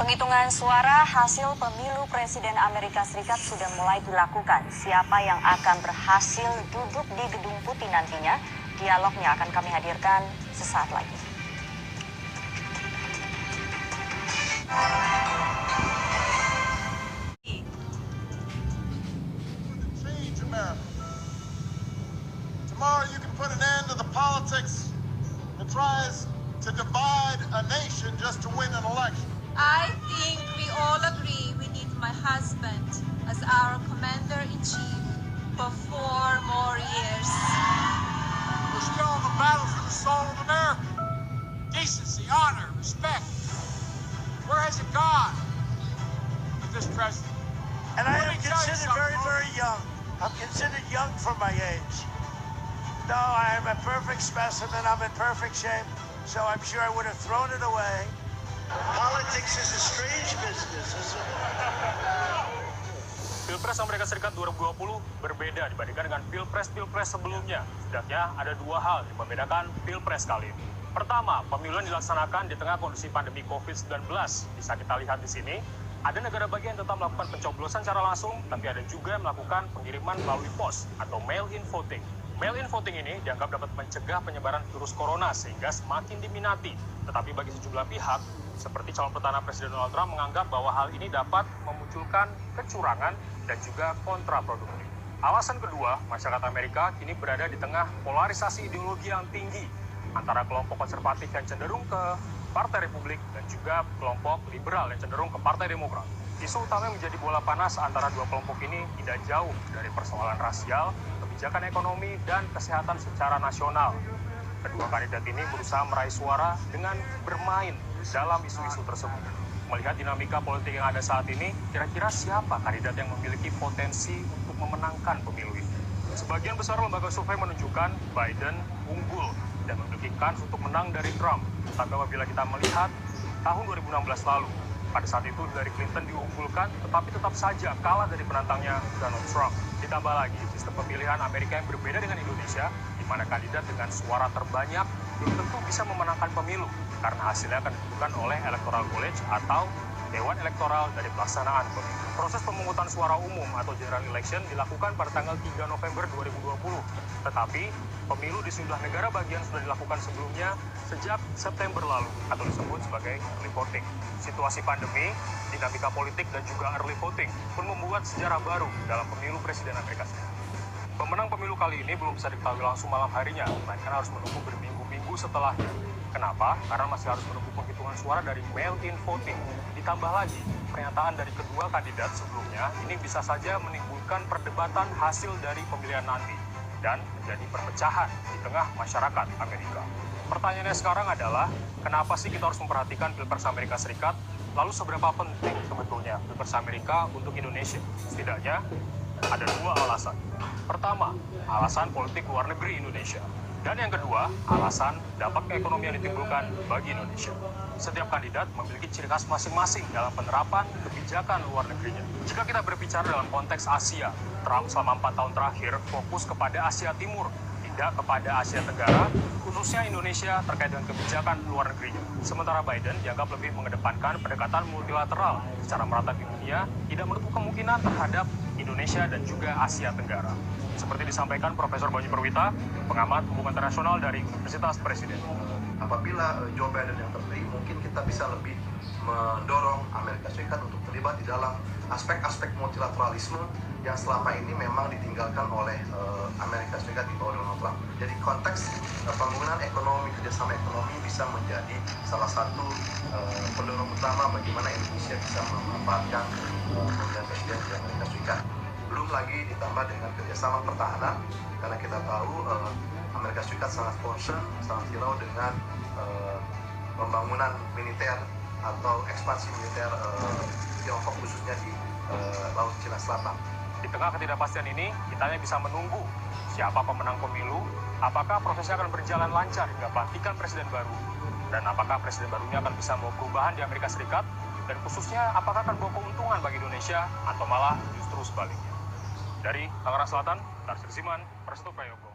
Penghitungan suara hasil pemilu Presiden Amerika Serikat sudah mulai dilakukan. Siapa yang akan berhasil duduk di Gedung Putih nantinya, dialognya akan kami hadirkan sesaat lagi. Tomorrow you can put an end to the politics that tries to divide a nation just to win an election. I think we all agree we need my husband as our commander-in-chief for 4 more years. We're still on the battle for the soul of America. Decency, honor, respect. Where has it gone with this president? And I am considered very, very young. I'm considered young for my age. No, I am a perfect specimen. I'm in perfect shape. So I'm sure I would have thrown it away. Politics is a strange business, isn't it? Pilpres Amerika Serikat 2020 berbeda dibandingkan dengan pilpres-pilpres sebelumnya. Setidaknya ada dua hal yang membedakan pilpres kali ini. Pertama, pemilu yang dilaksanakan di tengah kondisi pandemi COVID-19. Bisa kita lihat di sini, ada negara bagian yang tetap melakukan pencoblosan secara langsung, tapi ada juga yang melakukan pengiriman melalui pos atau mail-in voting. Mail-in voting ini dianggap dapat mencegah penyebaran virus corona sehingga semakin diminati. Tetapi bagi sejumlah pihak, seperti calon petahana Presiden Donald Trump menganggap bahwa hal ini dapat memunculkan kecurangan dan juga kontraproduktif. Alasan kedua, masyarakat Amerika kini berada di tengah polarisasi ideologi yang tinggi antara kelompok konservatif yang cenderung ke Partai Republik dan juga kelompok liberal yang cenderung ke Partai Demokrat. Isu utama yang menjadi bola panas antara dua kelompok ini tidak jauh dari persoalan rasial, kebijakan ekonomi, dan kesehatan secara nasional. Kedua kandidat ini berusaha meraih suara dengan bermain dalam isu-isu tersebut. Melihat dinamika politik yang ada saat ini, kira-kira siapa kandidat yang memiliki potensi untuk memenangkan pemilu ini? Sebagian besar lembaga survei menunjukkan Biden unggul dan memiliki kans untuk menang dari Trump. Tapi apabila kita melihat tahun 2016 lalu, pada saat itu Hillary Clinton diunggulkan, tetapi tetap saja kalah dari penantangnya Donald Trump. Ditambah lagi, sistem pemilihan Amerika yang berbeda dengan Indonesia, di mana kandidat dengan suara terbanyak belum tentu bisa memenangkan pemilu, karena hasilnya akan ditentukan oleh Electoral College atau Dewan Elektoral dari pelaksanaan pemilu. Proses pemungutan suara umum atau general election dilakukan pada tanggal 3 November 2020. Tetapi, pemilu di sejumlah negara bagian sudah dilakukan sebelumnya sejak September lalu atau disebut sebagai early voting. Situasi pandemi, dinamika politik, dan juga early voting pun membuat sejarah baru dalam pemilu Presiden Amerika Serikat. Pemenang pemilu kali ini belum bisa diketahui langsung malam harinya, melainkan harus menunggu berminggu-minggu setelahnya. Kenapa? Karena masih harus menunggu penghitungan suara dari mail-in voting. Ditambah lagi, pernyataan dari kedua kandidat sebelumnya ini bisa saja menimbulkan perdebatan hasil dari pemilihan nanti dan menjadi perpecahan di tengah masyarakat Amerika. Pertanyaannya sekarang adalah, kenapa sih kita harus memperhatikan Pilpres Amerika Serikat? Lalu seberapa penting sebetulnya Pilpres Amerika untuk Indonesia? Setidaknya ada dua alasan. Pertama, alasan politik luar negeri Indonesia. Dan yang kedua, alasan dampak ekonomi yang ditimbulkan bagi Indonesia. Setiap kandidat memiliki ciri khas masing-masing dalam penerapan kebijakan luar negerinya. Jika kita berbicara dalam konteks Asia, Trump selama 4 tahun terakhir fokus kepada Asia Timur, tidak kepada Asia Tenggara, khususnya Indonesia terkait dengan kebijakan luar negerinya. Sementara Biden dianggap lebih mengedepankan pendekatan multilateral secara merata di dunia, tidak menutup kemungkinan terhadap Indonesia dan juga Asia Tenggara. Seperti disampaikan Profesor Banyu Perwita, pengamat hubungan internasional dari Universitas Presiden. Apabila Joe Biden yang terpilih, mungkin kita bisa lebih mendorong Amerika Serikat untuk terlibat di dalam aspek-aspek multilateralisme yang selama ini memang ditinggalkan oleh Amerika Serikat di bawah Donald Trump. Jadi konteks pembangunan ekonomi, kerjasama ekonomi bisa menjadi salah satu pendorong utama bagaimana Indonesia bisa memanfaatkan pemilihan presiden di Amerika Serikat. Belum lagi ditambah dengan kerjasama pertahanan, karena kita tahu Amerika Serikat sangat concern, sangat hirau dengan pembangunan militer atau ekspansi militer Tiongkok khususnya di Laut Cina Selatan. Di tengah ketidakpastian ini, kita hanya bisa menunggu siapa pemenang pemilu, apakah prosesnya akan berjalan lancar hingga pelantikan presiden baru, dan apakah presiden barunya akan bisa membawa perubahan di Amerika Serikat, dan khususnya apakah akan membawa keuntungan bagi Indonesia atau malah justru sebaliknya. Dari Tangerang Selatan, Tarsir Siman, Prasetyo Prayogo.